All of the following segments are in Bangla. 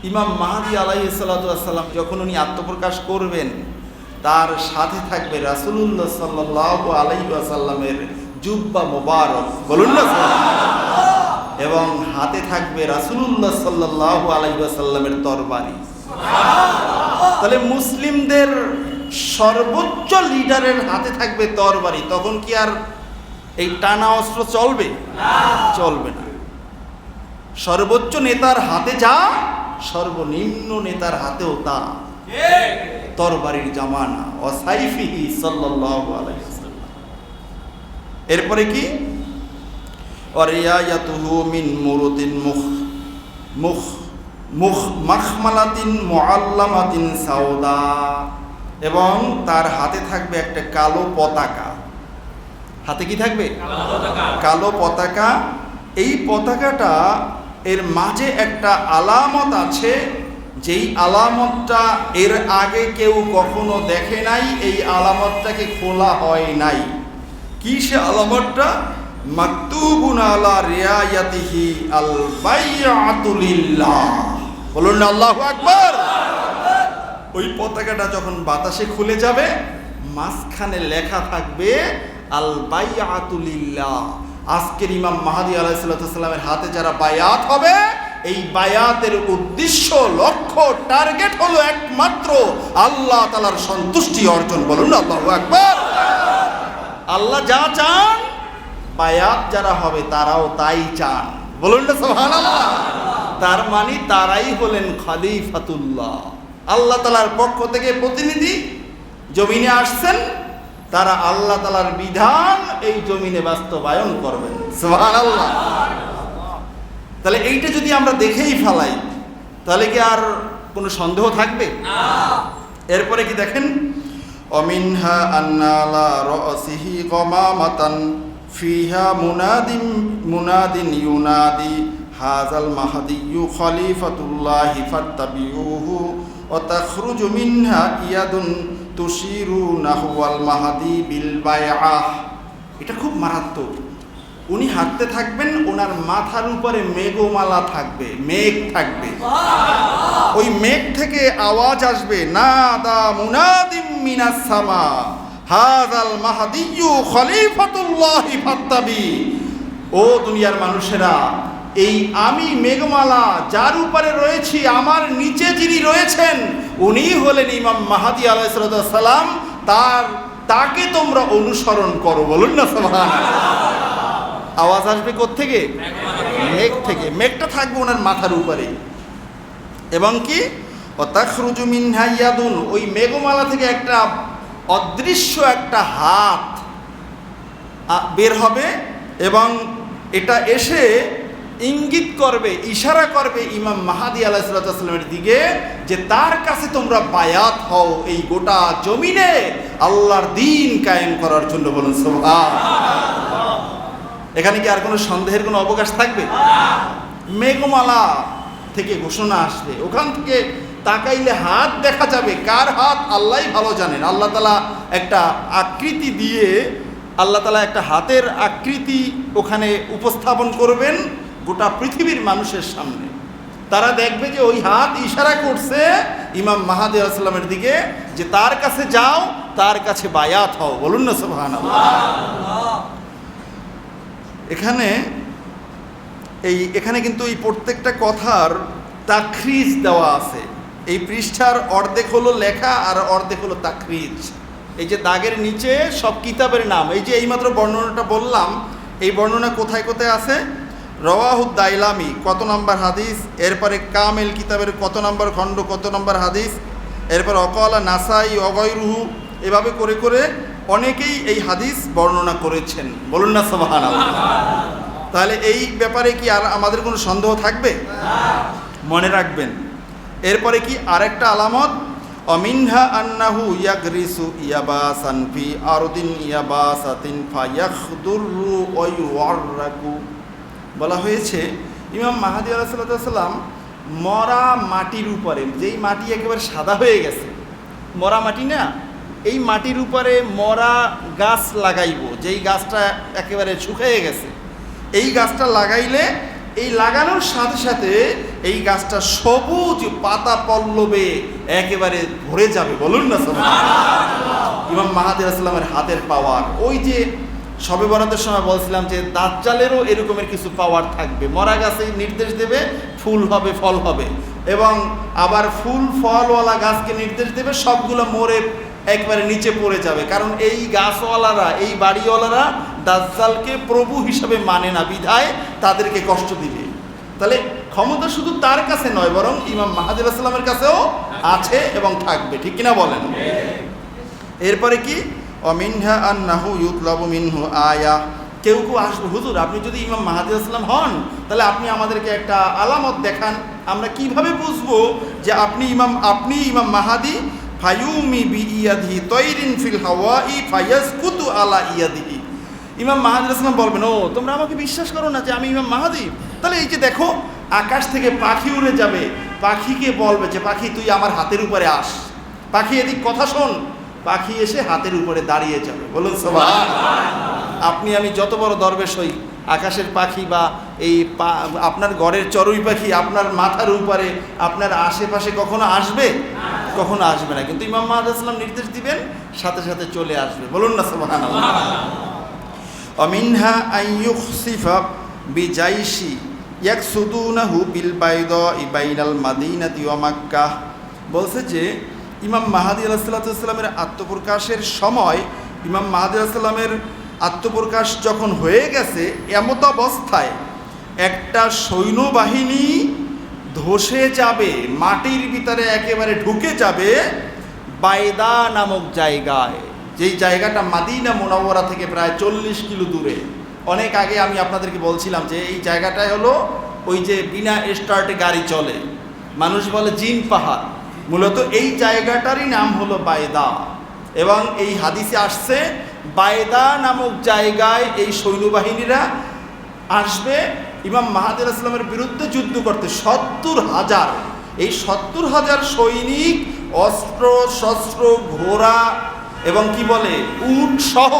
ইমাম মাহদী আলাইহিস সালাতু ওয়াস সালাম যখন উনি আত্মপ্রকাশ করবেন, তার সাথে থাকবে রাসূলুল্লাহ সাল্লাল্লাহু আলাইহি ওয়াসাল্লামের জুব্বা মোবারক, বলুন না, এবং হাতে থাকবে রাসূলুল্লাহ সাল্লাল্লাহু আলাইহি ওয়াসাল্লামের তরবারি। তাহলে মুসলিমদের সর্বোচ্চ লিডারের হাতে থাকবে তরবারি, তখন কি আর এই টানা অস্ত্র চলবে? চলবে না। সর্বোচ্চ নেতার হাতে যা, সর্বনিম্ন নেতার হাতেও তা, তরবারির জামানা। ওয়াসাইফিহি সাল্লাল্লাহু আলাইহি ওয়াসাল্লাম। এরপরে কি? ওয়ারিয়ায়াতুহু মিন মুরুতিন মাখমালাতিন মুআল্লামাতিন সাউদা, এবং তার হাতে থাকবে একটা কালো পতাকা। হাতে কি থাকবে? কালো পতাকা। এই পতাকাটা এর মাঝে একটা আলামত আছে, যেই আলামতটা এর আগে কেউ কখনো দেখে নাই, এই আলামতটাকে খোলা হয় নাই। কি সে আলামতটা? মাকতুবুন আলা রিয়ায়াতিহি আল বাইআতু লিল্লাহ, বলুন না আল্লাহু আকবার। ওই পতাকাটা যখন বাতাসে খুলে যাবে, মাঝখানে লেখা থাকবে আল বাইআতু লিল্লাহ। আজকের ইমাম মাহদী আলাইহিস সালামের হাতে যারা বায়াত হবে, এই বায়াতের উদ্দেশ্য, লক্ষ্য, টার্গেট হলো একমাত্র আল্লাহ তাআলার সন্তুষ্টি অর্জন, বলুন না আল্লাহু আকবার। আল্লাহ যা চান, বায়াত যারা হবে তারাও তাই চান, বলুন না সুবহানাল্লাহ। তার মানে তারাই হলেন খলিফাতুল্লাহ, আল্লাহ তাআলার পক্ষ থেকে প্রতিনিধি জমিনে আসছেন, তারা আল্লাহ তাআলার বিধান এই জমিনে বাস্তবায়ন করবেন, সুবহানাল্লাহ। তাহলে এইটা যদি আমরা দেখেই ফেলাই, তাহলে কি আর কোনো সন্দেহ থাকবে? এরপরে কি দেখেন, অমিনহা আন্নালা রাসিহি গমামাতান ফিহা মুনাদিন ইউনাদি হাযাল মাহদিয়্যু খলিফাতুল্লাহি ফাত্তাবিউহু ওয়া তাখরুজু মিনহা ইয়াদুন তুশিরু নাহওয়াল মাহদি বিল বাইআহ। এটা খুব মারাত্মক। উনি হাঁটতে থাকবেন, ওনার মাথার উপরে মেঘমালা থাকবে, মেঘ থাকবে। ওই মেঘ থেকে আওয়াজ আসবে, নাদা মুনাদিম মিনাস সামা হাযাল মাহদিয়্যু খলিফাতুল্লাহি ফাত্তাবি। ও দুনিয়ার মানুষেরা, এই আমি মেঘমালা যার উপরে রয়েছি, আমার নিচে যিনি রয়েছেন উনি হলেন ইমাম মাহদী আলাইহিস সালাম, তাকে তোমরা অনুসরণ করো, বলুন না সুবহানাল্লাহ। আওয়াজ আসবে কোত্থেকে? মেঘ থেকে। মেঘটা থাকবে ওনার মাথার উপরে, এবং কি ওয়াতাখরুজু মিনহা ইয়াদুন, ওই মেঘমালা থেকে একটা অদৃশ্য একটা হাত বের হবে, এবং এটা এসে ইঙ্গিত করবে, ইশারা করবে ইমাম মাহদী আলাইহিস সালামের দিকে, যে তার কাছে তোমরা বায়াত হও এই গোটা জমিনে আল্লাহর দ্বীন কায়েম করার জন্য, বলুন সুবহানাল্লাহ। এখানে কি আর কোনো সন্দেহের কোনো অবকাশ থাকবে? মেঘমালা থেকে ঘোষণা আসবে, ওখান থেকে তাকাইলে হাত দেখা যাবে। কার হাত? আল্লাহই ভালো জানেন। আল্লাহ তাআলা একটা আকৃতি দিয়ে, আল্লাহ তাআলা একটা হাতের আকৃতি ওখানে উপস্থাপন করবেন গোটা পৃথিবীর মানুষের সামনে। তারা দেখবে যে ওই হাত ইশারা করছে ইমাম মাহদী আলাইহিস সালামের দিকে, যে তার কাছে যাও, তার কাছে বায়াত হও, বলুন না সুবহানাল্লাহ। এখানে কিন্তু এই প্রত্যেকটা কথার তাখরিজ দেওয়া আছে। এই পৃষ্ঠার অর্ধেক হলো লেখা আর অর্ধেক হলো তাখরিজ। এই যে দাগের নিচে সব কিতাবের নাম, এই যে এইমাত্র বর্ণনাটা বললাম, এই বর্ণনা কোথায় কোথায় আছে? রওয়াহুদ দাইলামি কত নম্বর হাদিস, এরপরে কামেল কিতাবের কত নম্বর খণ্ড কত নম্বর হাদিস, এরপর অকালা নাসাই অগয়রুহু, এভাবে করে করে অনেকেই এই হাদিস বর্ণনা করেছেন, বলুন না সুবহানাল্লাহ। তাহলে এই ব্যাপারে কি আর আমাদের কোনো সন্দেহ থাকবে? মনে রাখবেন। এরপরে কি আরেকটা আলামত, অমিনহা আন্নাহু ইয়াগরিসু ইয়াবাসান ফি আরদিন ইয়াবাসাতিন ফায়াখদুরু ওয়া ইউআররাকু। বলা হয়েছে ইমাম মাহদী আলাইহিস সালাম মরা মাটির উপরে, যেই মাটি একেবারে সাদা হয়ে গেছে, মরা মাটি না, এই মাটির উপরে মরা গাছ লাগাইব, যেই গাছটা একেবারে শুকিয়ে গেছে, এই গাছটা লাগাইলে এই লাগানোর সাথে সাথে এই গাছটা সবুজ পাতা পল্লবে একেবারে ভরে যাবে। বলুন না সুবহানাল্লাহ। ইমাম মাহাদি আসসালামের হাতের পাওয়ার, ওই যে শবে বরাতের সময় বলছিলাম যে দাজ্জালেরও এরকমের কিছু পাওয়ার থাকবে। মরা গাছে নির্দেশ দেবে ফুল হবে, ফল হবে, এবং আবার ফুল ফলওয়ালা গাছকে নির্দেশ দেবে সবগুলো মরে একবারে নিচে পড়ে যাবে। কারণ এই গাছওয়ালারা, এই বাড়িওয়ালারা দাজ্জালকে প্রভু হিসাবে মানে না, বিধায় তাদেরকে কষ্ট দিবে। তাহলে ক্ষমতা শুধু তার কাছে নয়, বরং ইমাম মাহাদি আসসালামের কাছেও আছে এবং থাকবে। ঠিক কিনা বলেন? এরপরে কি? অমিনহা আন্নাহু ইউতলাবু মিনহু আয়া। কেউ কেউ আসবে, হুজুর আপনি যদি ইমাম মাহাদি আসসালাম হন তাহলে আপনি আমাদেরকে একটা আলামত দেখান, আমরা কিভাবে বুঝবো যে আপনি ইমাম মাহাদি? ফায়ুমি বিইয়াদিহি তৈরিন ফিল হাওয়াই ফায়াসকুতু আলা ইয়াদিহি। ইমাম মাহাদি আসসালাম বলবেন, ও তোমরা আমাকে বিশ্বাস করো না যে আমি ইমাম মাহাদি? তাহলে এই যে দেখো আকাশ থেকে পাখি উড়ে যাবে, পাখিকে বলবে যে পাখি তুই আমার হাতের উপরে আস, পাখি এদিক কথা শোন, পাখি এসে হাতের উপরে দাঁড়িয়ে যাবে। বলুন সুবহানাল্লাহ। আপনি আমি যত বড় দরবেশ হই, আকাশের পাখি বা এই আপনার ঘরের চড়ুই পাখি আপনার মাথার উপরে আপনার আশেপাশে কখনো আসবে? কখনো আসবে না। কিন্তু ইমাম মাহাদি আসসালাম নির্দেশ দিবেন, সাথে সাথে চলে আসবে। বলুন না সুবহানাল্লাহ। অমিনহা আইয়ুখসিফা বিজাইশি ইয়াকসুদুনাহু বিল বাইদাই বাইনাল মাদিনাতি ওয়া মাক্কাহ। বলছে যে ইমাম মাহাদি আলাইহিসসালামের আত্মপ্রকাশের সময়, ইমাম মাহাদি আলাইহিসসালামের আত্মপ্রকাশ যখন হয়ে গেছে, এমত অবস্থায় একটা সৈন্যবাহিনী ধসে যাবে, মাটির ভিতরে একেবারে ঢুকে যাবে বাইদা নামক জায়গায়, যেই জায়গাটা মাদিনা মুনাওয়ারা থেকে প্রায় 40 কিলো দূরে। অনেক আগে আমি আপনাদেরকে বলছিলাম যে এই জায়গাটায় হলো ওই যে বিনা স্টার্টে গাড়ি চলে, মানুষ বলে জিন পাহাড়, মূলত এই জায়গাটারই নাম হলো বাইদা। এবং এই হাদিসে আসছে বাইদা নামক জায়গায় এই সৈন্যবাহিনীরা আসবে ইমাম মাহাদি আসসালামের বিরুদ্ধে যুদ্ধ করতে। 70,000, এই 70,000 সৈনিক অস্ত্র শস্ত্র ঘোড়া এবং কি বলে উট সহ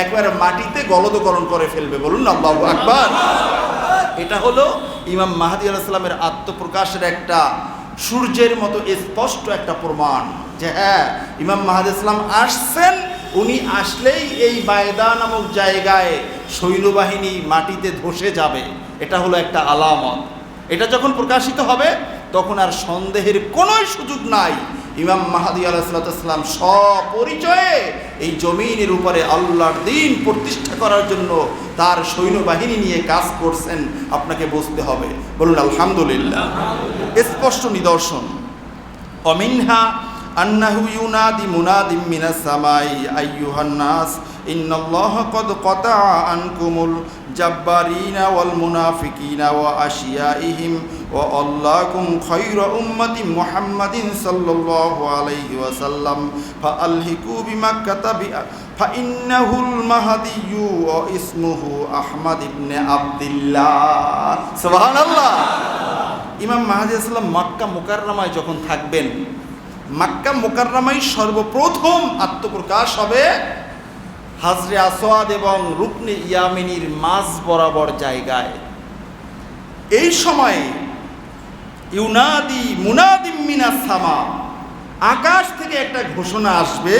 একবারে মাটিতে গলদকরণ করে ফেলবে। বলুন আল্লাহু আকবার। এটা হলো ইমাম মাহাদি আলাইহিস সালামের আত্মপ্রকাশের একটা সূর্যের মতো স্পষ্ট একটা প্রমাণ যে হ্যাঁ ইমাম মাহাদি আসসালাম আসছেন। উনি আসলেই এই বাইদা নামক জায়গায় সৈন্যবাহিনী মাটিতে ধসে যাবে, এটা হলো একটা আলামত। এটা যখন প্রকাশিত হবে তখন আর সন্দেহের কোনো সুযোগ নাই, ইমাম মাহাদি আলাইহিস সালাম সপরিচয়ে এই জমিনের উপরে আল্লাহর দ্বীন প্রতিষ্ঠা করার জন্য তার সৈন্যবাহিনী নিয়ে কাজ করছেন। আপনাকে বুঝতে হবে। বলুন আলহামদুলিল্লাহ। স্পষ্ট নিদর্শন। অমিনহা আন্নাহু ইউনাদি মুনাদিম মিনাস সামাই আইয়ুহান নাস ইন্নাল্লাহা ক্বাদ ক্বাতাআ আনকুমুল জাব্বারিনা ওয়াল মুনাফিকিনা ওয়া আশিয়াইহিম ওয়া আল্লাকুম খায়রা উম্মতি মুহাম্মাদিন সাল্লাল্লাহু আলাইহি ওয়াসাল্লাম ফাআলহিকু বিমাক্কাতা ফাইন্নাহুল মাহদিয়্যু ওয়া ইসমুহু আহমদ ইবনে আব্দুল্লাহ। সুবহানাল্লাহ। ইমাম মাহাদি আসসালাম মক্কা মুকাররমায় যখন থাকবেন, মক্কা মুকাররমায় সর্বপ্রথম আত্মপ্রকাশ হবে হাজরে আসওয়াদ এবং রুকনে ইয়ামিনীর মাঝ বরাবর জায়গায়। এই সময়ে ইউনাদি মুনাদিম মিনাস সামা, আকাশ থেকে একটা ঘোষণা আসবে,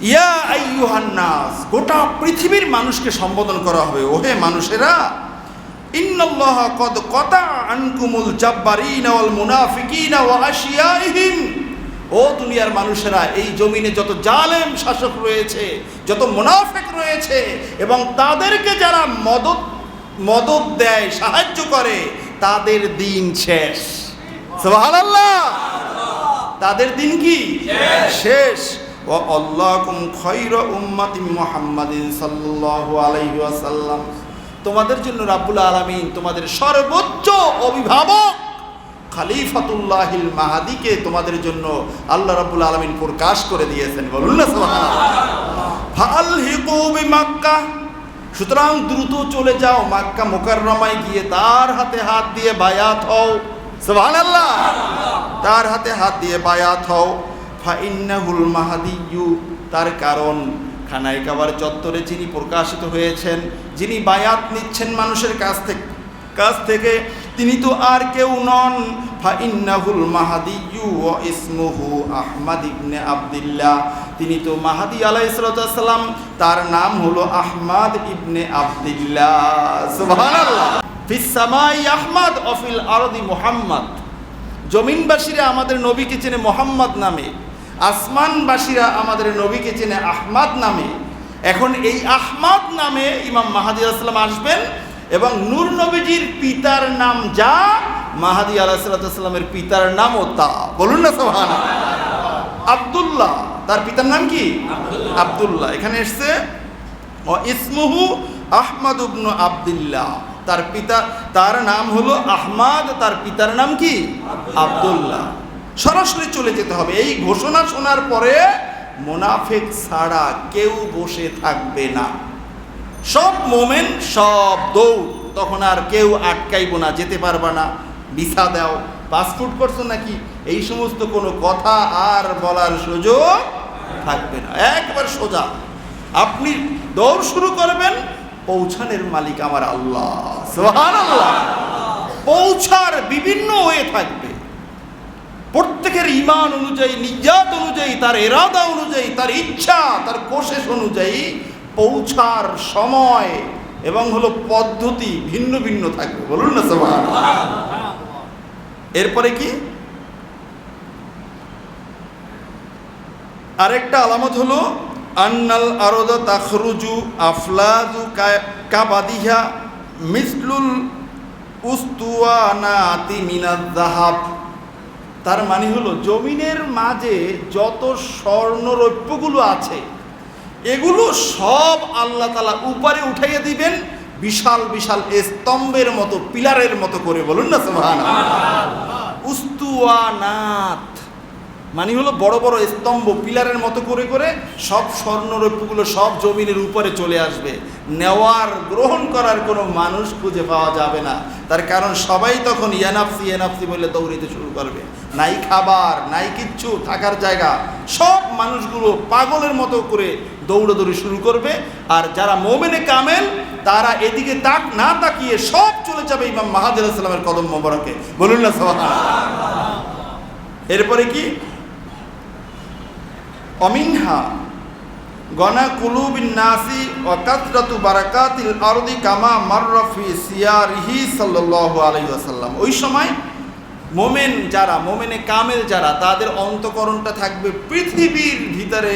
ইয়া আইয়ুহান নাস, গোটা পৃথিবীর মানুষকে সম্বোধন করা হবে, ওহে মানুষেরা, ইন্নাল্লাহা ক্বাদ ক্বাতাআ আনকুমুল জাব্বারিনা ওয়াল মুনাফিকিনা ওয়া আশিয়াইহিম। ও দুনিয়ার মানুষেরা, এই জমিনে যত জালেম শাসক রয়েছে, যত মুনাফিক রয়েছে এবং তাদেরকে যারা মদদ দেয়, সাহায্য করে, তাদের দিন শেষ। সুবহানাল্লাহ। তাদের দিন কি শেষ। ওয়া আল্লাকুম খায়রা উম্মতি মুহাম্মাদিন সাল্লাল্লাহু আলাইহি ওয়াসাল্লাম, তোমাদের জন্য রাব্বুল আলামিন তোমাদের সর্বোচ্চ অভিভাবক খলিফাতুল্লাহিল মাহাদিকে তোমাদের জন্য আল্লাহ রাব্বুল আলামিন প্রকাশ করে দিয়েছেন। বলুন না সুবহানাল্লাহ। ফাআলহিকু বিমাক্কা, সুতরাং দ্রুত চলে যাও মক্কা মুকাররমায় গিয়ে তার হাতে হাত দিয়ে বায়াত হও। সুবহানাল্লাহ। তার হাতে হাত দিয়ে বায়াত হও। ফাইন্নাহুল মাহদিয়্যু, তার কারণ খানায় কাবার চত্বরে যিনি প্রকাশিত হয়েছেন, যিনি বায়াত নিচ্ছেন মানুষের কাছ থেকে, কাছ থেকে, তিনি তো আর কেউ নন, ফাইন্নাহুল মাহাদিয়্যু ওয়া ইসমুহু আহমদ ইবনে আবদুল্লাহ, তিনি তো মাহাদি আলাইহিস সালাম, তার নাম হলো আহমদ ইবনে আবদুল্লাহ। সুবহানাল্লাহ। ফিস সামাই আহমদ ওয়া ফিল আরদি মুহাম্মদ, জমিনবাসীরা আমাদের নবীকে চেনে মুহাম্মদ নামে, আসমানবাসীরা আমাদের নবীকে চেনে আহমদ নামে। এখন এই আহমদ নামে ইমাম মাহাদি আলাইহিস সালাম আসবেন, এবং নূর নবীজির পিতার নাম যা, মাহাদি আলাইহিস সালামের পিতার নামও তা। বলুন না সুবহানাল্লাহ। আব্দুল্লাহ, তার পিতার নাম কি? আব্দুল্লাহ। এখানে এসছে ও ইসমুহু আহমদ ইবনে আবদুল্লাহ, তার নাম হলো আহমদ, তার পিতার নাম কি? আব্দুল্লাহ। সরাসরি চলে যেতে হবে। এই ঘোষণা শোনার পরে মুনাফিক ছাড়া কেউ বসে থাকবে না, সব মোমেন সব দৌড়। তখন আর কেউ আটকাইব না, যেতে পারবা না, ভিসা দাও, পাসপোর্ট করছো নাকি, এই সমস্ত কোনো কথা আর বলার সুযোগ থাকবে না। একবার সোজা আপনি দৌড় শুরু করবেন, পৌঁছানোর মালিক আমার আল্লাহ। সুবহানাল্লাহ। পৌঁছার বিভিন্ন ওয়ে থাকবে, প্রত্যেকের ঈমান অনুযায়ী, নিয়াত অনুযায়ী, তার ইরাদা অনুযায়ী, তার ইচ্ছা, তার কোশিশ অনুযায়ী পৌঁছার সময় এবং হলো পদ্ধতি ভিন্ন ভিন্ন থাকবে। বলুন না সুবহানাল্লাহ। এরপরে কি আরেকটা আলামত হলো আন্নাল আরদা তাখরুজু আফলাজু কাবাদিহা মিসলুল উস্তুয়ানাতি মিনাজ যাহাব। তার মানে হলো জমিনের মাঝে যত স্বর্ণরৌপ্যগুলো আছে এগুলো সব আল্লাহ তাআলা উপরে উঠাইয়া দিবেন, বিশাল বিশাল স্তম্ভের মতো, পিলারের মতো করে। বলুন না সুবহানাল্লাহ। উস্তুয়ানাত মানে হলো বড় বড় স্তম্ভ, পিলারের মতো করে করে সব স্বর্ণরৌপ্যগুলো সব জমিনের উপরে চলে আসবে। নেওয়ার, গ্রহণ করার কোনো মানুষ খুঁজে পাওয়া যাবে না। তার কারণ সবাই তখন ইয়ানাফসি ইয়ানাফসি বলে দৌড়িতে শুরু করবে। নাই খাবার, নাই কিচ্ছু, থাকার জায়গা, সব মানুষগুলো পাগলের মতো করে দৌড়াদৌড়ি শুরু করবে। আর যারা মোমেনে কামেল তারা এদিকে না তাকিয়ে সব চলে যাবে ইমাম মাহাদি আলাইহিস সালামের কদম মোবারকে। বলুন না সুবহানাল্লাহ। এরপরে কি অমিনহা গনা কুলুবিন নাসি ওয়া কাসরাতু বারাকাতিল আরদি কামা মাররা ফি সিয়ারিহি সাল্লাল্লাহু আলাইহি ওয়াসাল্লাম। ওই সময় মোমেন যারা, মোমেনে কামেল যারা, তাদের অন্তঃকরণটা থাকবে পৃথিবীর ভিতরে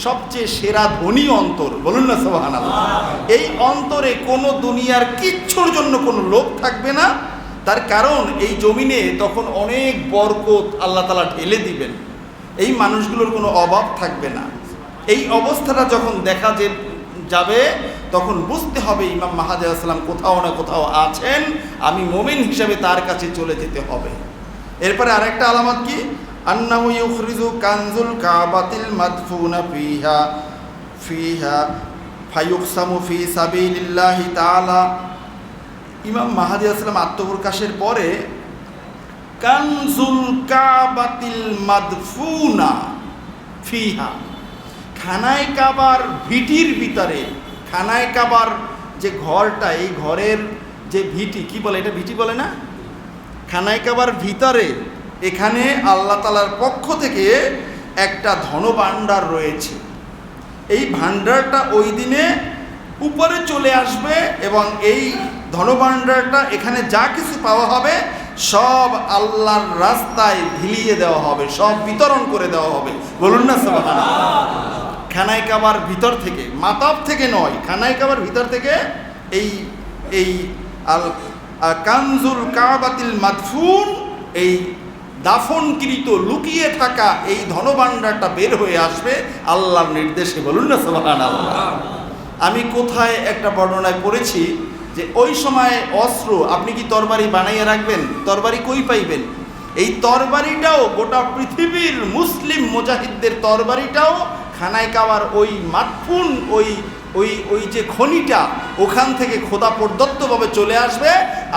সবচেয়ে সেরা ধনী অন্তর। বলুন না সুবহানাল্লাহ। এই অন্তরে কোনো দুনিয়ার কিচ্ছুর জন্য কোনো লোভ থাকবে না। তার কারণ এই জমিনে তখন অনেক বরকত আল্লাহ তাআলা ঢেলে দিবেন, এই মানুষগুলোর কোনো অভাব থাকবে না। এই অবস্থাটা যখন দেখা যাবে তখন বুঝতে হবে ইমাম মাহাদি আলাইহিস সালাম কোথাও না কোথাও আছেন, আমি মুমিন হিসেবে তার কাছে চলে যেতে হবে। এরপরে আরেকটা আলামত কি আন্নাহু ইউখরিজু কানজুল কাবাতিল মাদফুনা ফিহা ফায়ুকসামু ফি সাবিলিল্লাহি তাআলা। ইমাম মাহাদি আলাইহিস সালাম আত্মপ্রকাশের পরে কানজুল কাবাতিল মাদফুনা ফিহা, খানায় কাবার ভিটির ভিতরে, খানায় কাবার যে ঘরটা, এই ঘরের যে ভিটি, কি বলে এটা, ভিটি বলে না, খানায় কাবার ভিতরে এখানে আল্লাহ তাআলার পক্ষ থেকে একটা ধনভাণ্ডার রয়েছে। এই ভাণ্ডারটা ওই দিনে উপরে চলে আসবে এবং এই ধনভাণ্ডারটা এখানে যা কিছু পাওয়া হবে সব আল্লাহর রাস্তায় ঢিলিয়ে দেওয়া হবে, সব বিতরণ করে দেওয়া হবে। বলুন না সুবহানাল্লাহ। খানায় কাবার ভিতর থেকে, মাতাব থেকে নয়, খানায় কাবার ভিতর থেকে এই কানজুল কাবাতিল মাদফুন, এই দাফনকৃত লুকিয়ে থাকা এই ধনভাণ্ডারটা বের হয়ে আসবে আল্লাহর নির্দেশে। বলুন না সুবহানাল্লাহ। আমি কোথায় একটা বর্ণনায় পড়েছি যে ওই সময় অস্ত্র, আপনি কি তরবারি বানাইয়া রাখবেন? তরবারি কই পাইবেন? এই তরবারিটাও গোটা পৃথিবীর মুসলিম মুজাহিদদের তরবারিটাও খানায় কাবার ওই মাদফুন, ওই যে খনিটা, ওখান থেকে খোদা প্রদত্তভাবে চলে আসবে।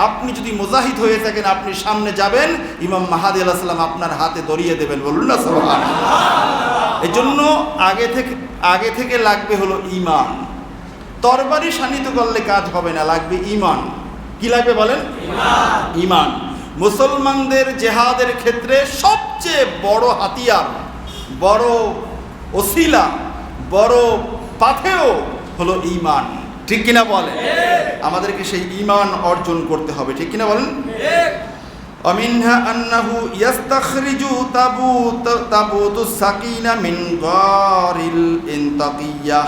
আপনি যদি মুজাহিদ হয়ে থাকেন আপনি সামনে যাবেন, ইমাম মাহাদি আলাইহিস সালাম আপনার হাতে ধরিয়ে দেবেন। বলুন না সুবহানাল্লাহ। এই জন্য আগে থেকে লাগবে হলো ঈমান। তরবারি শানিত করলে কাজ হবে না, লাগবে ঈমান। কি লাগবে বলেন? ঈমান। মুসলমানদের জিহাদের ক্ষেত্রে সবচেয়ে বড় হাতিয়ার, বড় ওসিলা, বড় পাথেয় হলো ঈমান। ঠিক কিনা বলেন? আমাদেরকে সেই ঈমান অর্জন করতে হবে। ঠিক কিনা বলেন? ومنها أنه يستخرج تابوت السكينة من غار الانتقية।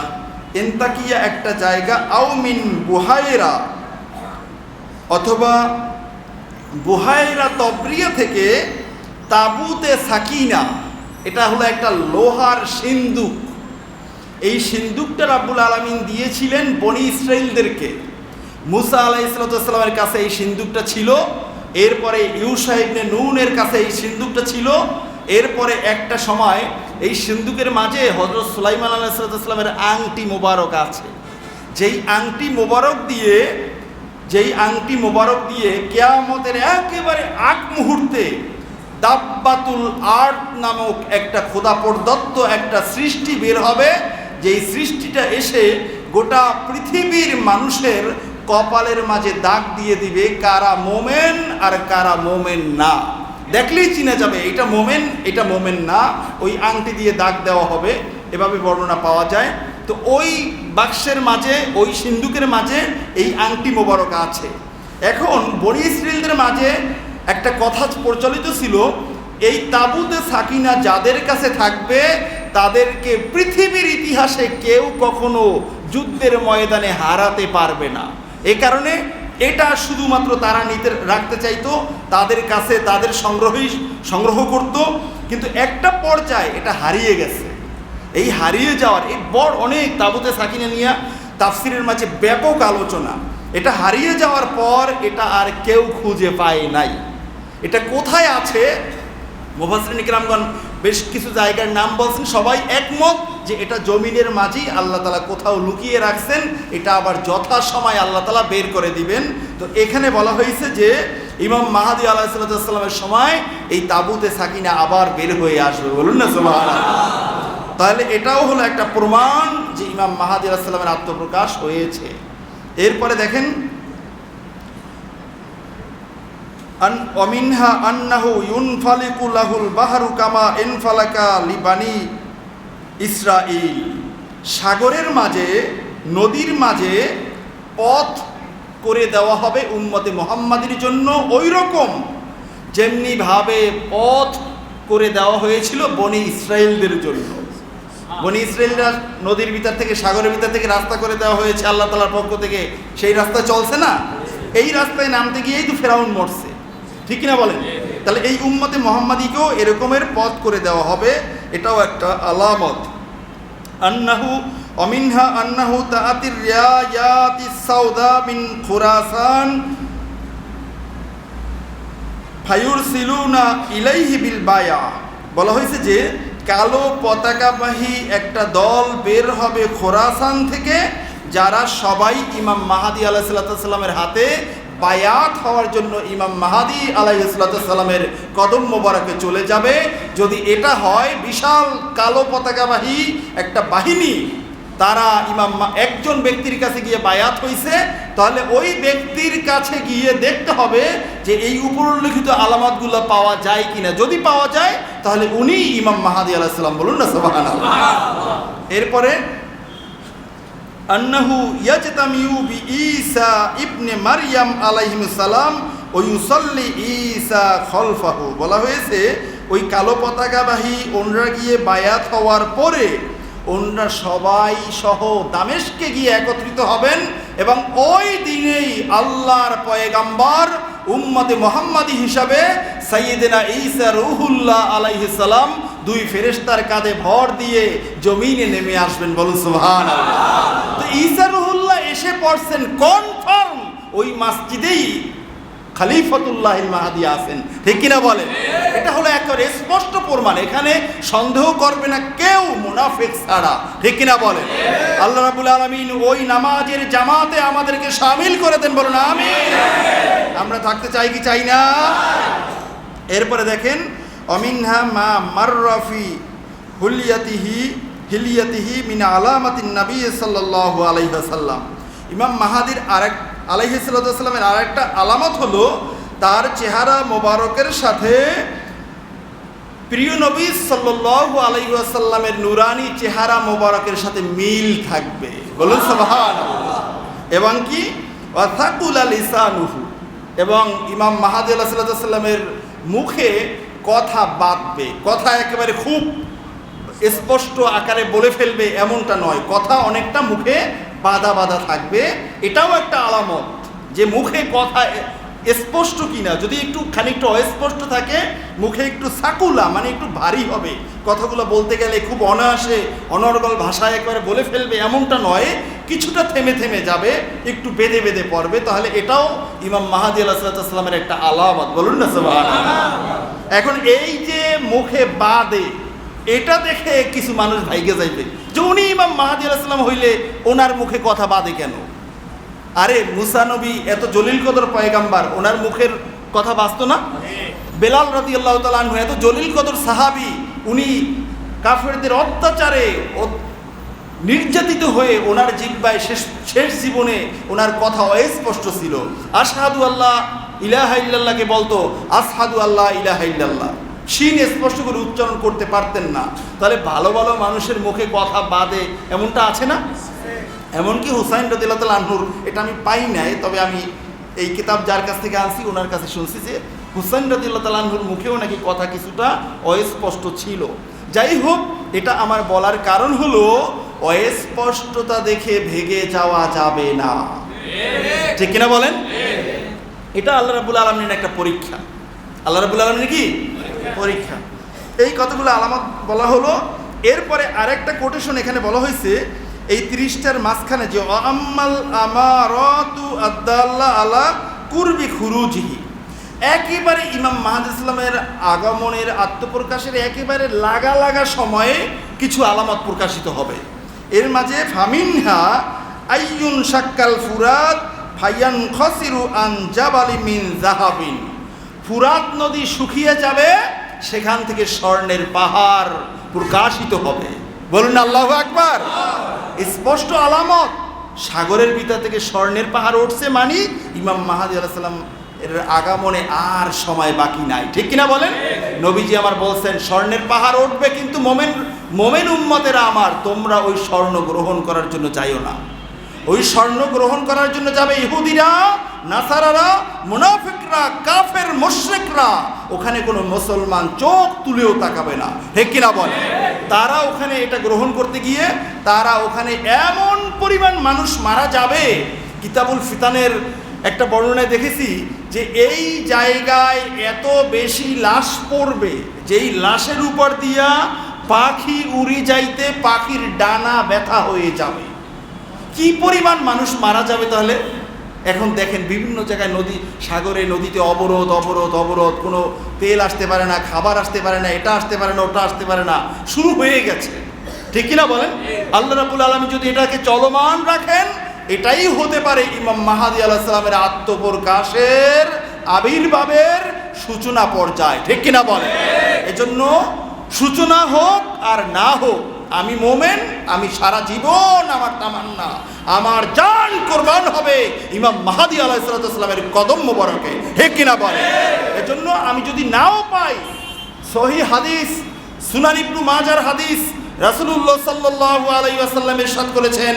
ইন্তাকিয়া একটা জায়গা, আও মিন বুহাইরা, অথবা বুহাইরা তবরিয়া থেকে তাবুতে সাকিনা, এটা হলো একটা লোহার সিন্দুক। এই সিন্দুকটা রাব্বুল আলামিন দিয়েছিলেন বনি ইসরাইলদেরকে। মুসা আলাইহিস সালামের কাছে এই সিন্দুকটা ছিল, এরপরে ইউশা ইবনে নুনের কাছে এই সিন্দুকটা ছিল, এরপরে একটা সময় এই সিন্দুকের মাঝে হযরত সুলাইমান আলাইহিস সালামের আংটি মোবারক আছে। যেই আংটি মোবারক দিয়ে কিয়ামতের একেবারে আগ মুহূর্তে দাব্বাতুল আরদ নামক একটা খোদা প্রদত্ত একটা সৃষ্টি বের হবে, যেই সৃষ্টিটা এসে গোটা পৃথিবীর মানুষের কপালের মাঝে দাগ দিয়ে দিবে কারা মোমেন আর কারা মোমেন না। দেখলেই চিনা যাবে এটা মোমেন, এটা মোমেন না। ওই আংটি দিয়ে দাগ দেওয়া হবে, এভাবে বর্ণনা পাওয়া যায়। তো ওই বাক্সের মাঝে, ওই সিন্দুকের মাঝে এই আংটি মোবারক আছে। এখন বনি ইসরাইলদের মাঝে একটা কথা প্রচলিত ছিল, এই তাবুতে সাকিনা যাদের কাছে থাকবে তাদেরকে পৃথিবীর ইতিহাসে কেউ কখনো যুদ্ধের ময়দানে হারাতে পারবে না। এই কারণে এটা শুধুমাত্র তারা রাখতে চাইতো, তাদের কাছে তাদের সংগ্রহ করত। কিন্তু একটা পর্যায়ে এটা হারিয়ে গেছে। এই হারিয়ে যাওয়ার এই বড় অনেক তাবুতে সাকিনা নিয়ে তাফসিরের মাঝে ব্যাপক আলোচনা। এটা হারিয়ে যাওয়ার পর এটা আর কেউ খুঁজে পায় নাই। এটা কোথায় আছে মুফাসসিরিন কিরামগণ বেশ কিছু জায়গার নাম বলছেন, সবাই একমত যে এটা জমিনের মাঝেই আল্লাহ তাআলা কোথাও লুকিয়ে রাখছেন, এটা আবার যথাসময় আল্লাহ তাআলা বের করে দিবেন। তো এখানে বলা হয়েছে যে ইমাম মাহদী আলাইহিস সালামের সময় এই তাবুতে সাকিনা আবার বের হয়ে আসবে। বলুন না সুবহানাল্লাহ। তাহলে এটাও হলো একটা প্রমাণ যে ইমাম মাহদী আলাইহিস সালামের আত্মপ্রকাশ হয়েছে। এরপরে দেখেন, অমিনহা আন্নাহু ইউনফালিকু লাহুল বাহরু কামা ইনফালাকা লিবানি ইসরাইল। সাগরের মাঝে, নদীর মাঝে পথ করে দেওয়া হবে উম্মতে মুহাম্মাদের জন্য, ওই রকম যেমনিভাবে পথ করে দেওয়া হয়েছিল বনি ইসরাইলদের জন্য। বনি ইসরাইলরা নদীর ভিতর থেকে, সাগরের ভিতর থেকে রাস্তা করে দেওয়া হয়েছে আল্লাহ তাআলার পক্ষ থেকে। সেই রাস্তা চলছে না, এই রাস্তায় নামতে গিয়েই তো ফেরাউন মরছে। ঠিক কিনা বলেন? তাহলে এই উম্মতে মুহাম্মাদীকেও এরকমের পথ করে দেওয়া হবে, এটাও একটা আলামত। আন্নাহু অমিনহা আন্নাহু তাআতির রিয়ায়াতিস সাউদা মিন খুরাসান ফায়ুরসিলুনা ইলাইহি বিল বায়া। বলা হয়েছে যে কালো পতাকাবাহী একটা দল বের হবে খোরাসান থেকে, যারা সবাই ইমাম মাহদী আলাইহিস সালামের হাতে বায়াত হওয়ার জন্য ইমাম মাহদী আলাইহিস সালামের কদম মোবারকে চলে যাবে। যদি এটা হয়, বিশাল কালো পতাকাবাহী একটা বাহিনী, তারা একজন ব্যক্তির কাছে গিয়ে বায়াত হইছে, তাহলে ওই ব্যক্তির কাছে গিয়ে দেখতে হবে যে এই উপরোল্লিখিত আলামতগুলো পাওয়া যায় কিনা। যদি পাওয়া যায় তাহলে উনি ইমাম মাহদী আলাইহিস সালাম। বলুন না সুবহানাল্লাহ। এরপরে আন্নাহু ইয়াজতামিউ বিঈসা ইবনে মারইয়াম আলাইহিস সালাম ওয়া ইউসাল্লি ঈসা খলফাহু। বলা হয়েছে ওই কালো পতাকাবাহী ওনরা গিয়ে বায়াত হওয়ার পরে ওনরা সবাই সহ দামেস্কে গিয়ে একত্রিত হবেন, এবং ওই দিনেই আল্লাহর পয়গাম্বর উম্মতে মুহাম্মাদী হিসাবে সাইয়্যিদনা ঈসা রূহুল্লাহ আলাইহিস সালাম দুই ফেরেশতার কাঁধে ভর দিয়ে জমিনে নেমে আসবেন। বলুন সুবহানাল্লাহ। তো ঈসা রূহুল্লাহ এসে পড়ছেন, কনফার্ম ওই মসজিদেই খলিফাতুল্লাহিল মাহদী আছেন। ঠিক কিনা বলেন? এটা হলো একেবারে স্পষ্ট প্রমাণ, এখানে সন্দেহ করবে না কেউ মুনাফিক ছাড়া। ঠিক কিনা বলেন? আল্লাহ রাব্বুল আলামিন ওই নামাজের জামাতে আমাদেরকে শামিল করে দেন। বলুন আমিন। আমরা থাকতে চাই কি চাই না? এরপরে দেখেন, অমিনহা মা মাররাফি হিলিয়াতিহি মিন আলামাতিন নবী সাল্লাল্লাহু আলাইহি ওয়াসাল্লাম। ইমাম মাহদীর আরেক আলাইহিস সালাতু ওয়াস সালামের আরেকটা আলামত হলো তার চেহারা মোবারকের সাথে প্রিয় নবী সাল্লাল্লাহু আলাইহি ওয়াসাল্লামের নূরানি চেহারা মোবারকের সাথে মিল থাকবে, বলুন সুবহানাল্লাহ। এবং কি ওয়াসাকুলা লিসানুহু, এবং ইমাম মাহদী আলাইহিস সালাতু ওয়াস সালামের মুখে কথা বাঁধবে, কথা একেবারে খুব স্পষ্ট আকারে বলে ফেলবে এমনটা নয়, কথা অনেকটা মুখে বাঁধা বাঁধা থাকবে। এটাও একটা আলামত যে মুখে কথা স্পষ্ট কিনা। যদি একটু খানিকটা অস্পষ্ট থাকে, মুখে একটু সাকুলা মানে একটু ভারী হবে, কথাগুলো বলতে গেলে খুব অনায়াসে অনর্গল ভাষায় একবারে বলে ফেলবে এমনটা নয়, কিছুটা থেমে থেমে যাবে, একটু বেঁধে বেঁধে পড়বে, তাহলে এটাও ইমাম মাহদী আলাইহিস সালামের একটা আলামত, বলুন না সুবহানাল্লাহ। এখন এই যে মুখে বাঁধে, এটা দেখে কিছু মানুষ ভাইগে যাইবে যে উনি ইমাম মাহদী আলাইহিস সালাম হইলে ওনার মুখে কথা বাঁধে কেন? আরে মুসা নবী এত জলিল কদর পয়গাম্বার, ওনার মুখের কথা বাঁচত না? বেলাল রাদিয়াল্লাহু তাআলা আনহু এত জলিল কদর সাহাবী, উনি কাফেরদের অত্যাচারে নির্যাতিত হয়ে ওনার জিহ্বায় শেষ জীবনে ওনার কথা অস্পষ্ট ছিল। আশহাদু আল্লাহ ইলাহা ইল্লাল্লাহকে বলতো আসহাদু আল্লাহ ইলাহা ইল্লাল্লাহ, শিন স্পষ্ট করে উচ্চারণ করতে পারতেন না। তাহলে ভালো ভালো মানুষের মুখে কথা বাদে এমনটা আছে না? এমনকি হুসাইন রাদিয়াল্লাহু তাআলা আনহুর, এটা আমি পাই নাই, তবে আমি এই কিতাব যার কাছ থেকে আনছি ওনার কাছে শুনছি যে হুসাইন রাদিয়াল্লাহু তাআলা আনহুর মুখেও নাকি কথা কিছুটা অস্পষ্ট ছিল। যাই হোক, এটা আমার বলার কারণ হলো অস্পষ্টতা দেখে ভেগে যাওয়া যাবে না, ঠিক কিনা বলেন? এটা আল্লাহ রাব্বুল আলামিনের একটা পরীক্ষা। আল্লাহ রাব্বুল আলামিনের কি পরীক্ষা? এই কতগুলো আলামত বলা হলো। এরপরে আরেকটা কোটেশন এখানে বলা হয়েছে এই 30টার মাঝখানে, যে আম্মাল আমারাতু আদাল্লা আলা কুরবি খুরুজিহি, একেবারে ইমাম মাহদী ইসলামের আগমনের আত্মপ্রকাশের একেবারে লাগা লাগা সময়ে কিছু আলামত প্রকাশিত হবে। এর মাঝে ফামিনহা আইয়ুন শাক্কাল ফুরাত ফায়ান খসিরু আন জাবালি মিন জাহাবিন, ফুরাত নদী শুকিয়ে যাবে, সেখান থেকে স্বর্ণের পাহাড় প্রকাশিত হবে, বলুন আল্লাহু আকবার। স্পষ্ট আলামত, সাগরের ভিতর থেকে স্বর্ণের পাহাড় উঠছে, মানে ইমাম মাহদী আলাইহিস সালাম এর আগমনে আর সময় বাকি নাই, ঠিক কিনা বলেন? নবীজি আমার বলছেন স্বর্ণের পাহাড় উঠবে, কিন্তু মোমেন উম্মতেরা আমার, তোমরা ওই স্বর্ণ গ্রহণ করার জন্য যাইও না। ওই স্বর্ণ গ্রহণ করার জন্য যাবে ইহুদিরা, নাসারারা, মুনাফিকরা, কাফের মুশরিকরা। ওখানে কোনো মুসলমান চোখ তুলেও তাকাবে না, ঠিক কিনা বলে? তারা ওখানে এটা গ্রহণ করতে গিয়ে তারা ওখানে এমন পরিমাণ মানুষ মারা যাবে। কিতাবুল ফিতানের একটা বর্ণনায় দেখেছি যে এই জায়গায় এত বেশি লাশ পড়বে, যেই লাশের উপর দিয়া পাখি উড়ি যাইতে পাখির ডানা ব্যথা হয়ে যাবে। কি পরিমাণ মানুষ মারা যাবে তাহলে? এখন দেখেন বিভিন্ন জায়গায় নদী, সাগরে, নদীতে অবরোধ অবরোধ অবরোধ, কোনো তেল আসতে পারে না, খাবার আসতে পারে না, এটা আসতে পারে না, ওটা আসতে পারে না, শুরু হয়ে গেছে, ঠিক কিনা বলেন? আল্লাহ রাব্বুল আলামিন যদি এটাকে চলমান রাখেন, এটাই হতে পারে ইমাম মাহদী আলাইহিস সালামের আত্মপ্রকাশের আবির্ভাবের সূচনা পর্যায়, ঠিক কিনা বলেন? এজন্য সূচনা হোক আর না হোক, আমি মোমেন, আমি সারা জীবন আমার তামান্না, আমার জান কোরবান হবে ইমাম মাহদী আলাইহিস সালামের কদম মোবারকে, ঠিক কিনা বলে? এজন্য আমি যদি নাও পাই, সহিহ হাদিস, সুনান ইবনু মাজার হাদিস, রাসূলুল্লাহ সাল্লাল্লাহু আলাইহি ওয়াসাল্লাম ইরশাদ করেছেন,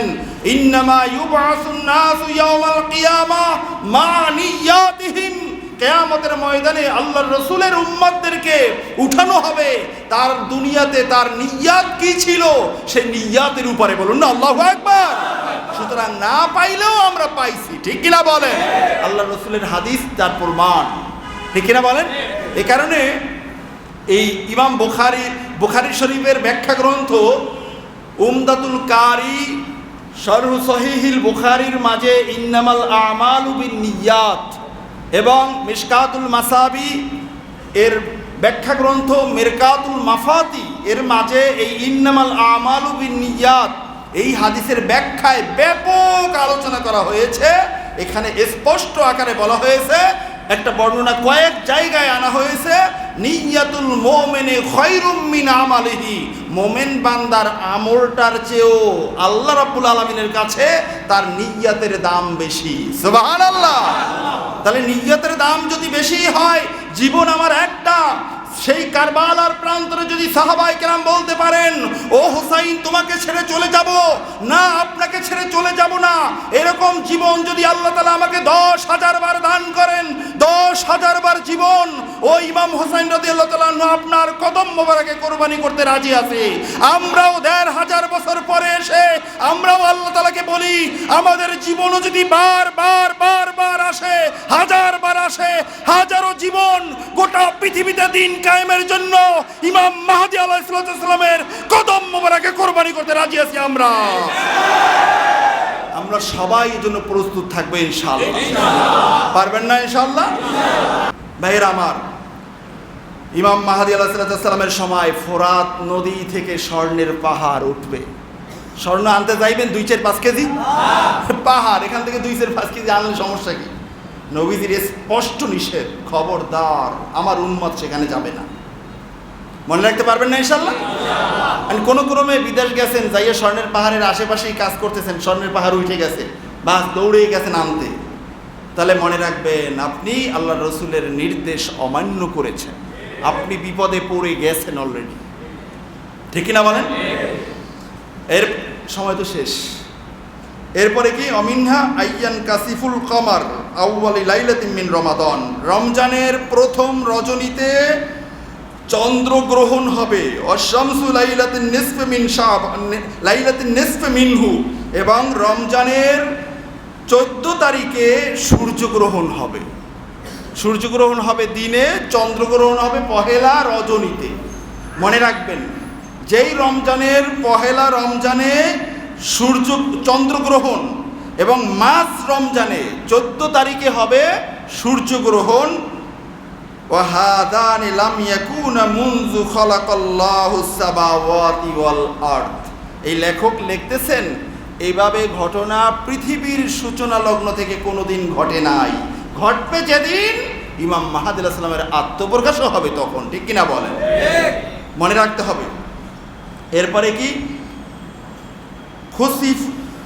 ইন্নামা ইউবআসুন নাসু ইয়াওমাল কিয়ামাহ মা নিয়াতিহিম, কিয়ামতের ময়দানে আল্লাহর রাসূলের উম্মতদেরকে উঠানো হবে তার দুনিয়াতে তার নিয়াত কি ছিল সেই নিয়াতের উপরে, বলুন না আল্লাহু আকবার। সুতরাং না পাইলেও আমরা পাইছি, ঠিক কিনা বলেন? আল্লাহর রাসূলের হাদিস তার প্রমাণ, ঠিক কিনা বলেন? এই কারণে এই ইমাম বুখারী শরীফের ব্যাখ্যা গ্রন্থ উমদাতুল কারি শরহু সহিহিল বুখারীর মাঝে ইন্নামাল আমালু বিন্নিয়াত এবং মিশকাতুল মাসাবি এর ব্যাখ্যা গ্রন্থ মিরকাতুল মাফাতি এর মাঝে এই ইন্নামাল আমালু বিন্নিয়াত এই হাদিসের ব্যাখ্যায় ব্যাপক আলোচনা করা হয়েছে। এখানে স্পষ্ট আকারে বলা হয়েছে একটা বর্ণনা কয়েক জায়গায় আনা হয়েছে, নিয়াতুল মুমিনি খায়রুম মিন আমালিহি, মুমিন বান্দার আমলটার চেয়েও আল্লাহ রাব্বুল আলামিনের কাছে তার নিয়তের দাম বেশি। সুবহানাল্লাহ। তাহলে নিয়তের দাম যদি বেশি হয়, জীবন আমার একটা, সেই কারবালার প্রান্তরে যদি সাহাবায়ে কেরাম বলতে পারেন, ও হুসাইন তোমাকে ছেড়ে চলে যাব না, আপনাকে ছেড়ে চলে যাব না, এরকম জীবন যদি আল্লাহ তাআলা আমাকে 10,000 বার দান করেন, 10,000 বার জীবন ও ইমাম হুসাইন রাদিয়াল্লাহু তাআলা আপনার কদম মোবারকে কোরবানি করতে রাজি আছে। আমরাও 1,500 বছর পরে এসে আমরাও আল্লাহ তাআলাকে বলি, আমাদের জীবনও যদি বার আসে, 1000 বার আসে, হাজারো জীবন গোটা পৃথিবীতে দিন কায়েমের জন্য ইমাম মাহদী আলাইহিস সালামের কদম মোবারকে কোরবানি করতে রাজি আছি। আমরা সবাই এর জন্য প্রস্তুত থাকবো ইনশাআল্লাহ। পারবেন না ইনশাআল্লাহ? ভাইরা আমার, ইমাম মাহদী আলাইহিস সালামের সময় ফোরাত নদী থেকে স্বর্ণের পাহাড় উঠবে। স্বর্ণ আনতে যাইবেন 2-4-5 কেজি পাহাড়, এখান থেকে 2-4-5 কেজি আনলে সমস্যা কি? নবীজির স্পষ্ট নিষেধ, খবরদার আমার উম্মত সেখানে যাবে না। মনে রাখতে পারবেন না ইনশাআল্লাহ? কোনো ক্রমে বিদেশ গেছেন, যাইয়ে স্বর্ণের পাহাড়ের আশেপাশেই কাজ করতেছেন, স্বর্ণের পাহাড় উঠে গেছে, বাস দৌড়ে গেছেন আনতে, তাহলে মনে রাখবেন আপনি আল্লাহ রসুলের নির্দেশ অমান্য করেছেন, আপনি বিপদে পড়ে গেছেন অলরেডি। ঠিক কিনা বলেন? এর সময় তো শেষ। এরপরে কি, অমিনহা আইয়ান কাসিফুল কমার আউয়ালি লাইলাতিন মিন রমাদান, রমজানের প্রথম রজনীতে চন্দ্রগ্রহণ হবে। অশামসু লাইলাতিন নিসফে মিন শাবান লাইলাতিন নিসফে মিনহু, এবং রমজানের 14 তারিখে সূর্যগ্রহণ হবে। সূর্যগ্রহণ হবে দিনে, চন্দ্রগ্রহণ হবে পহেলা রজনীতে। মনে রাখবেন, যেই রমজানের পহেলা রমজানে চন্দ্রগ্রহণ এবং মাস রমজানে 14 তারিখে হবে সূর্যগ্রহণ। ওয়াহাদানি লাম ইয়াকুনা মুনযু খালাকাল্লাহুস সামাওয়াতি ওয়াল আরদ, এই লেখক লিখতেছেন এইভাবে ঘটনা পৃথিবীর সূচনা লগ্ন থেকে কোনোদিন ঘটে নাই, ঘটবে যেদিন ইমাম মাহদী আলাইহিস সালামের আত্মপ্রকাশ হবে তখন। ঠিক কিনা বলেন? মনে রাখতে হবে। এরপরে কি,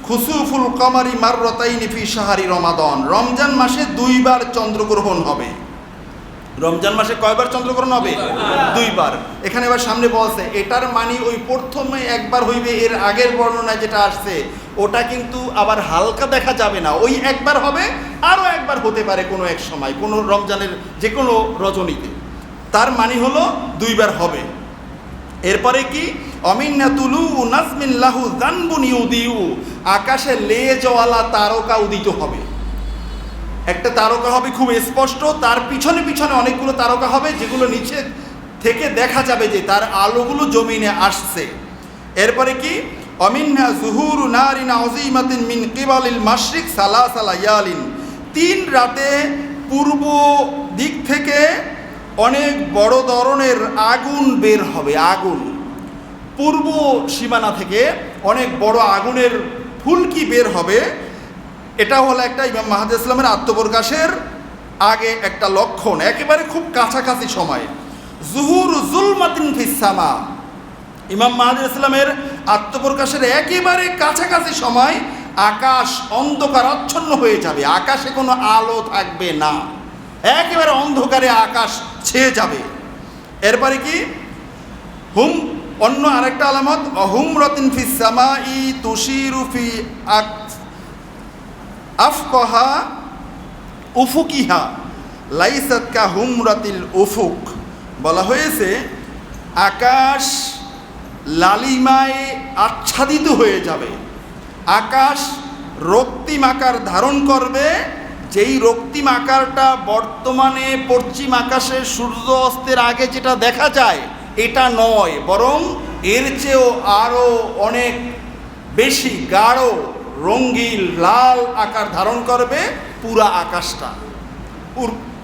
খুসুফুল কমারি মাররাতাইনি ফি শাহরি রমাদান, রমজান মাসে 2 বার চন্দ্রগ্রহণ হবে। রমজান মাসে কয়বার চন্দ্রগ্রহণ হবে? 2 বার। এখানে এবার সামনে বলছে, এটার মানে ওই প্রথমে একবার হইবে, এর আগের বর্ণনায় যেটা আসছে ওটা কিন্তু আবার হালকা দেখা যাবে না, ওই একবার হবে, আরও একবার হতে পারে কোনো এক সময়, কোনো রমজানের যে কোনো রজনীতে, তার মানে হলো 2 বার হবে। এরপরে কি, অমিন্নাতুলু নাজমিন লাহু যানবুন ইউদিউ, আকাশে লেজওয়ালা তারকা উদিত হবে। একটা তারকা হবে খুব স্পষ্ট, তার পিছনে পিছনে অনেকগুলো তারকা হবে যেগুলো নিচে থেকে দেখা যাবে যে তার আলোগুলো জমিনে আসছে। এরপরে কি, অমিন্না জুহুরু নারিন আযীমাতিন মিন কিবালিল মাশরিক সালাসা লায়ালিন, 3 রাতে পূর্ব দিক থেকে অনেক বড় ধরনের আগুন বের হবে। আগুন পূর্ব সীমানা থেকে অনেক বড় আগুনের ফুলকি বের হবে। এটা হলো একটা ইমাম মাহদী ইসলামের আত্মপ্রকাশের আগে একটা লক্ষণ, একেবারে খুব কাছাকাছি সময়। জুহুর জুলমাতিন ফিস সামা, ইমাম মাহদী ইসলামের আত্মপ্রকাশের একেবারে কাছাকাছি সময় আকাশ অন্ধকারাচ্ছন্ন হয়ে যাবে, আকাশে কোনো আলো থাকবে না, একেবারে অন্ধকারে আকাশ ছেয়ে যাবে। এরপরে কি, অন্য আরেকটা আলামত, হুমরাতিন ফিস সামাই তুশিরু ফি আফকাহা উফুকিহা লাইসাত কা হুমরাতিল উফুক, বলা হয়েছে আকাশ লালিমায় আচ্ছাদিত হয়ে যাবে, আকাশ রক্তিম আকার ধারণ করবে, যেই রক্তিম আকারটা বর্তমানে পশ্চিম আকাশে সূর্য অস্তের আগে যেটা দেখা যায় এটা নয়, বরং এর চেয়েও আরও অনেক বেশি গাঢ় রঙিন লাল আকার ধারণ করবে পুরা আকাশটা।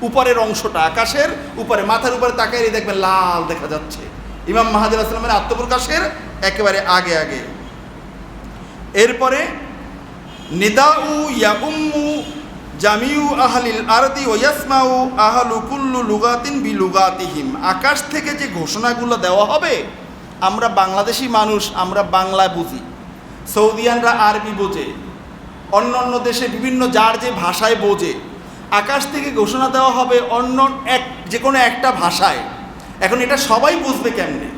উপরের অংশটা, আকাশের উপরে মাথার উপরে তাকাই দেখবেন লাল দেখা যাচ্ছে, ইমাম মাহদী আলাইহিস সালামের আত্মপ্রকাশের একেবারে আগে আগে। এরপরে নিদাউ ইয়াউম্মু জামিউ আহলিল আরদি ওয়া ইয়াসমাউ আহলু কুল্লু লুগাতিন বিলুগাতিহিম। আকাশ থেকে যে ঘোষণাগুলো দেওয়া হবে, আমরা বাংলাদেশি মানুষ, আমরা বাংলা বুঝি, সৌদিয়ানরা আরবি বোঝে, অন্য অন্য দেশে বিভিন্ন যার যে ভাষায় বোঝে। আকাশ থেকে ঘোষণা দেওয়া হবে অন্য যে কোনো একটা ভাষায়। এখন এটা সবাই বুঝবে কেমনে?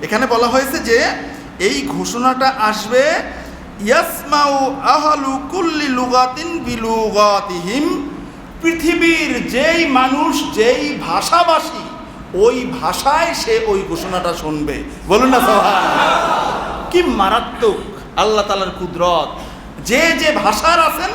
এখানে বলা হয়েছে যে এই ঘোষণাটা আসবে ইয়াসমাউ আহলু কুল্লি লুগাতিন বিলুগাতিহিম, পৃথিবীর যেই মানুষ যেই ভাষাভাষী ওই ভাষায় সে ওই ঘোষণাটা শুনবে। বলুন না সুবহানাল্লাহ। কি মারাত্মক আল্লাহ তাআলার কুদরত! যে যে ভাষার আছেন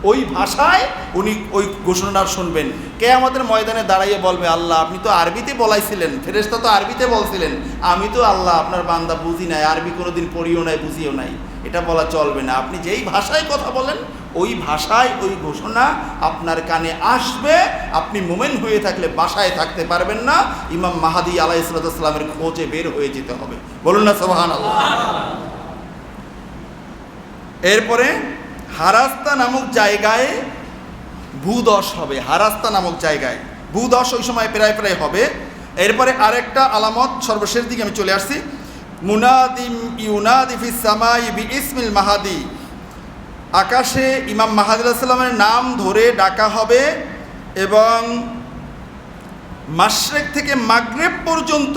ওই ভাষায় উনি ওই ঘোষণাটা শুনবেন। কিয়ামতের ময়দানে দাঁড়াইয়ে বলবে, আল্লাহ আপনি তো আরবিতে বলাইছিলেন, ফেরেশতা তো আরবিতে বলছিলেন, আমি তো আল্লাহ আপনার বান্দা বুঝি নাই, আরবি কোনোদিন পড়িও নাই, বুঝিও নাই। এটা বলা চলবে না। আপনি যেই ভাষায় কথা বলেন ওই ভাষায় ওই ঘোষণা আপনার কানে আসবে। আপনি মোমেন হয়ে থাকলে বাসায় থাকতে পারবেন না, ইমাম মাহাদি আলাইহিস সালামের খোঁজে বের হয়ে যেতে হবে। বলুন না সুবহানাল্লাহ। এরপরে হারাস্তা নামক জায়গায় ভূদশ হবে। হারাস্তা নামক জায়গায় ভূদশ ওই সময় প্রায় প্রায় হবে। এরপরে আরেকটা আলামত, সর্বশেষ দিকে আমি চলে আসছি। মুনাদিম ইউনাদি ফিস সামাই বিইসমিল মাহাদি, আকাশে ইমাম মাহাদি আলাইহিস সালামের নাম ধরে ডাকা হবে এবং মাশরিক থেকে মাগরিব পর্যন্ত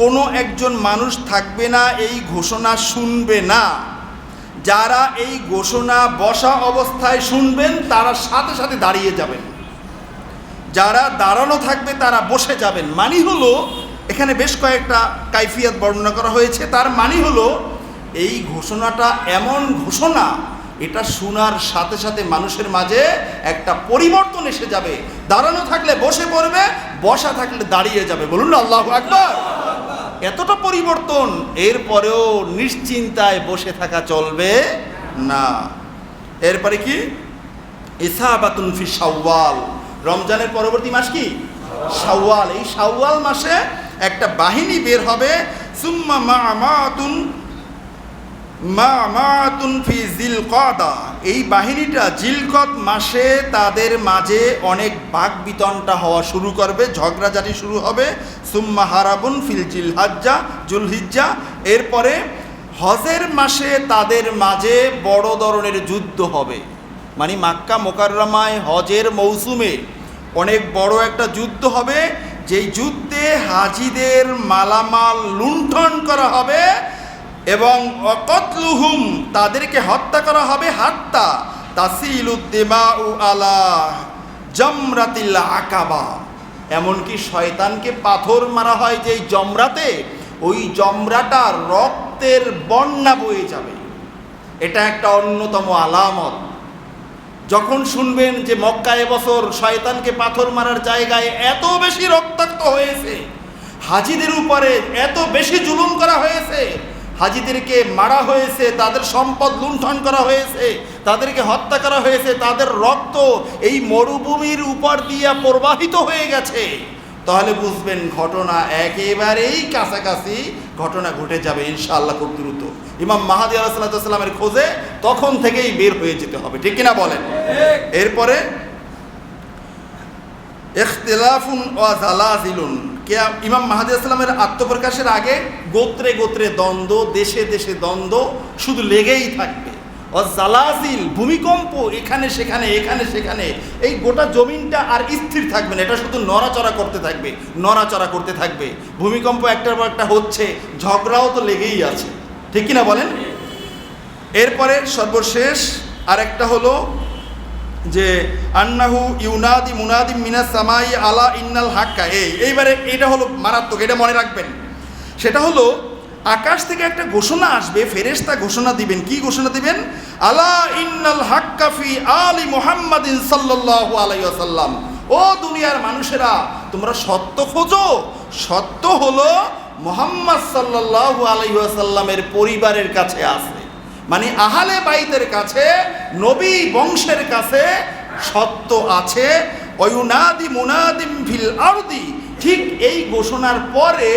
কোনো একজন মানুষ থাকবে না এই ঘোষণা শুনবে না। যারা এই ঘোষণা বসা অবস্থায় শুনবেন তারা সাথে সাথে দাঁড়িয়ে যাবেন, যারা দাঁড়ানো থাকবে তারা বসে যাবেন। মানি হলো, এখানে বেশ কয়েকটা কাইফিয়াত বর্ণনা করা হয়েছে। তার মানি হলো এই ঘোষণাটা এমন ঘোষণা, এটা শোনার সাথে সাথে মানুষের মাঝে একটা পরিবর্তন এসে যাবে। দাঁড়ানো থাকলে বসে পড়বে, বসা থাকলে দাঁড়িয়ে যাবে। বলুন না আল্লাহু আকবার। এতটা পরিবর্তন, এরপরেও নিশ্চিন্তায় বসে থাকা চলবে না। এরপরে কি? ইসাবাতুন ফি শাওয়াল, রমজানের পরবর্তী মাস কি? শাওয়াল। এই শাওয়াল মাসে একটা বাহিনী বের হবে। সুম্মা মা'মাতুন ফি জিলকাদা, এই বাহিনীটা জিলকদ মাসে তাদের মাঝে অনেক বাক বিতণ্ডা হওয়া শুরু করবে, ঝগড়াঝাটি শুরু হবে। সুম্মা হারাবুন ফিল জুলহিজ্জা, এরপরে হজের মাসে তাদের মাঝে বড় ধরনের যুদ্ধ হবে। মানে মাক্কা মুকাররমায় হজের মৌসুমে অনেক বড় একটা যুদ্ধ হবে, যেই যুদ্ধে হাজিদের মালামাল লুণ্ঠন করা হবে এবং অকতলুহুম, তাদেরকে হত্যা করা হবে। হাত্তা তাসিলুদ্দিমাউ আলা জামরাতিল আকাবা, এমনকি শয়তানকে পাথর মারা হয় যেই জমরাতে, ওই জমরাটা রক্তের বন্যা বয়ে যাবে। এটা একটা অন্যতম আলামত। যখন শুনবেন যে মক্কায় এবছর শয়তানকে পাথর মারার জায়গায় এত বেশি রক্তাক্ত হয়েছে, হাজিদের উপরে এত বেশি জুলুম করা হয়েছে, হাজিদেরকে মারা হয়েছে, তাদের সম্পদ লুণ্ঠন করা হয়েছে, তাদেরকে হত্যা করা হয়েছে, তাদের রক্ত এই মরুভূমির উপর দিয়ে প্রবাহিত হয়ে গেছে, তাহলে বুঝবেন ঘটনা একেবারেই কাছাকাছি ঘটনা ঘটে যাবে ইনশাআল্লাহ খুব দ্রুত। ইমাম মাহাদি আলাইহিস সালামের খোঁজে তখন থেকেই বের হয়ে যেতে হবে, ঠিক কিনা বলেন? এরপরে ইখতিলাফুন ওয়া জালাজিলুন, ইমাম মাহাদি আলাইহিস সালামের আত্মপ্রকাশের আগে গোত্রে গোত্রে দ্বন্দ্ব, দেশে দেশে দ্বন্দ্ব শুধু লেগেই থাকবে। ও জালাজিল, ভূমিকম্প এখানে সেখানে এখানে সেখানে, এই গোটা জমিনটা আর স্থির থাকবে না, এটা শুধু নড়াচড়া করতে থাকবে, নড়াচড়া করতে থাকবে। ভূমিকম্প একটার পর একটা হচ্ছে, ঝগড়াও তো লেগেই আছে, ঠিক কিনা বলেন? এরপরে সর্বশেষ আরেকটা হলো যে আন্নাহু ইউনাদি মুনাদিম মিনাস সামাই আলা ইন্নাল হাক্কা, এইবারে এটা হলো মারাত্মক, এটা মনে রাখবেন। সেটা হলো আকাশ থেকে একটা ঘোষণা আসবে, ফেরেশতা ঘোষণা দিবেন। কি ঘোষণা দিবেন? আলা ইন্নাল হাক্কা ফি আলি মুহাম্মাদিন সাল্লাল্লাহু আলাইহি ওয়াসাল্লাম, ও দুনিয়ার মানুষেরা তোমরা সত্য খোঁজো, সত্য হলো মুহাম্মদ সাল্লাল্লাহু আলাইহি ওয়াসাল্লামের পরিবারের কাছে আছে, মানে আহলে বাইতের কাছে, নবী বংশের কাছে সত্য আছে। ওয়ুনাদি মুনাদিম ফিল আরদি, ঠিক এই ঘোষণার পরে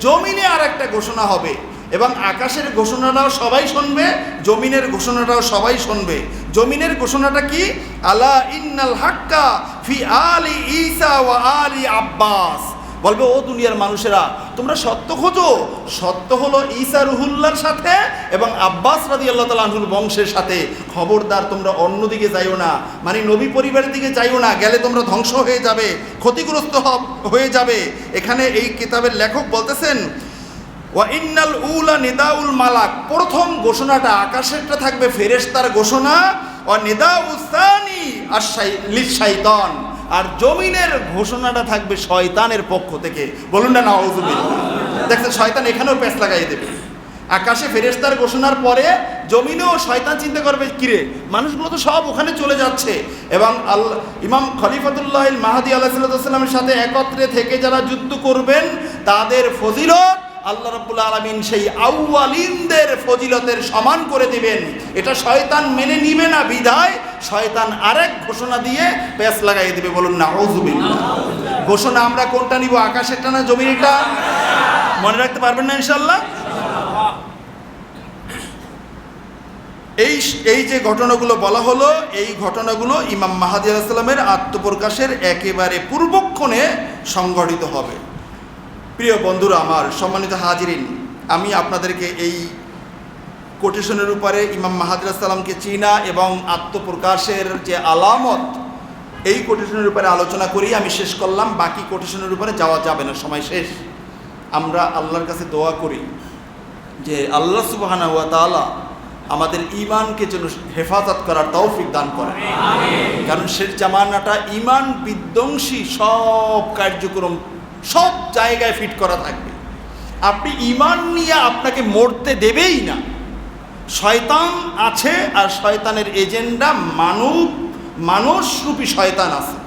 জমিনে আর একটা ঘোষণা হবে। এবং আকাশের ঘোষণাটাও সবাই শুনবে, জমিনের ঘোষণাটাও সবাই শুনবে। জমিনের ঘোষণাটা কি? আলা ইন্নাল হাক্কা ফি আলি ঈসা ওয়া আলি আব্বাস। বলবে ও দুনিয়ার মানুষেরা, তোমরা সত্য খোঁজো, সত্য হলো ঈসা রুহুল্লাহর সাথে এবং আব্বাস রাদিয়াল্লাহু তাআলা আনহুর বংশের সাথে। খবরদার তোমরা অন্যদিকে যাইও না, মানে নবী পরিবারের দিকে যাইও না, গেলে তোমরা ধ্বংস হয়ে যাবে, ক্ষতিগ্রস্ত হয়ে যাবে। এখানে এই কিতাবের লেখক বলতেছেন ওয়া ইন্নাল উলা নিদাউল মালাক, প্রথম ঘোষণাটা আকাশেরটা থাকবে ফেরেশতার ঘোষণা, ওয়া নিদাউস সানি লিশ শাইতান, আর জমিনের ঘোষণাটা থাকবে শয়তানের পক্ষ থেকে। বলুন না নাউযুবিল্লাহ। দেখছেন, শয়তান এখানেও পেঁচ লাগাই দেবে। আকাশে ফেরেশতার ঘোষণার পরে জমিনেও শয়তান চিন্তা করবে, কিরে মানুষগুলো তো সব ওখানে চলে যাচ্ছে, এবং ইমাম খলিফাতুল্লাহ মাহদী আলাইহিস সালামের সাথে একত্রে থেকে যারা যুদ্ধ করবেন তাদের ফজিলত আল্লাহ রাব্বুল আলামিন সেই আউয়ালিনদের ফজিলতের সমান করে দিবেন। এটা শয়তান মেনে নিবে না, বিধায় শয়তান আরেক ঘোষণা দিয়ে পেঁচ লাগাই দিবে। বলুন নাউযুবিল্লাহ। ঘোষণা আমরা কোনটা নিব, আকাশেরটা না জমিনেরটা? মনে রাখতে পারবেন না ইনশাআল্লাহ? এই যে ঘটনাগুলো বলা হলো, এই ঘটনাগুলো ইমাম মাহদী আলাইহিস সালামের আত্মপ্রকাশের একেবারে পূর্বক্ষণে সংঘটিত হবে। প্রিয় বন্ধুরা আমার, সম্মানিত হাজিরিন, আমি আপনাদেরকে এই কোটেশনের উপরে ইমাম মাহদী আলাইহিস সালামকে চিনা এবং আত্মপ্রকাশের যে আলামত, এই কোটেশনের উপরে আলোচনা করি আমি শেষ করলাম। বাকি কোটেশনের উপরে যাওয়া যাবে না, সময় শেষ। আমরা আল্লাহর কাছে দোয়া করি যে আল্লাহ সুবহানাহু ওয়া তাআলা আমাদের ঈমানকে যেন হেফাজত করার তৌফিক দান করেন। কারণ শেষ জামানাটা ঈমান বিধ্বংসী সব কার্যক্রম সব জায়গায় ফিট করা থাকবে। আপনি ঈমান নিয়ে আপনাকে মরতে দেবেই না। শয়তান আছে, আর শয়তানের এজেন্ডা মানুষরূপী শয়তান আছে।